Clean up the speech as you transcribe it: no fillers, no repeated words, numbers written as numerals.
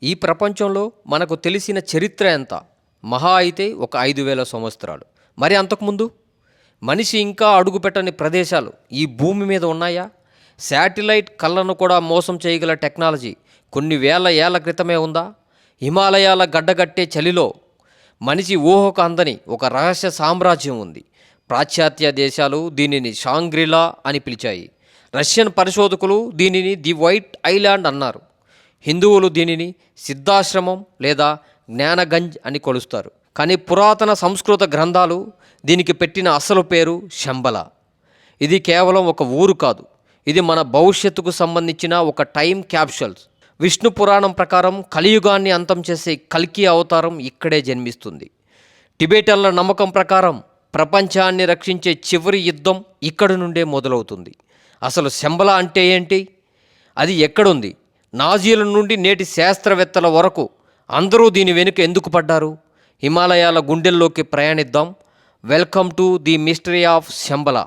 ఈ ప్రపంచంలో మనకు తెలిసిన చరిత్ర ఎంత? మహా అయితే ఒక 5,000 సంవత్సరాలు. మరి అంతకుముందు? మనిషి ఇంకా అడుగుపెట్టని ప్రదేశాలు ఈ భూమి మీద ఉన్నాయా? శాటిలైట్ కళ్ళను కూడా మోసం చేయగల టెక్నాలజీ కొన్ని వేల ఏళ్ల క్రితమే ఉందా? హిమాలయాల గడ్డగట్టే చలిలో మనిషి ఊహకు అందని ఒక రహస్య సామ్రాజ్యం ఉంది. పాశ్చాత్య దేశాలు దీనిని షాంగ్రిలా అని పిలిచాయి. రష్యన్ పరిశోధకులు దీనిని ది వైట్ ఐలాండ్ అన్నారు. హిందువులు దీనిని సిద్ధాశ్రమం లేదా జ్ఞానగంజ్ అని కొలుస్తారు. కానీ పురాతన సంస్కృత గ్రంథాలు దీనికి పెట్టిన అసలు పేరు శంబల. ఇది కేవలం ఒక ఊరు కాదు, ఇది మన భవిష్యత్తుకు సంబంధించిన ఒక టైం క్యాప్సూల్స్. విష్ణు పురాణం ప్రకారం కలియుగాన్ని అంతం చేసే కల్కి అవతారం ఇక్కడే జన్మిస్తుంది. టిబెటన్ల నమ్మకం ప్రకారం ప్రపంచాన్ని రక్షించే చివరి యుద్ధం ఇక్కడి నుండే మొదలవుతుంది. అసలు శంబల అంటే ఏంటి? అది ఎక్కడుంది? నాజీల నుండి నేటి శాస్త్రవేత్తల వరకు అందరూ దీని వెనుక ఎందుకు పడ్డారు? హిమాలయాల గుండెల్లోకి ప్రయాణిద్దాం. Welcome to the mystery of Shambhala.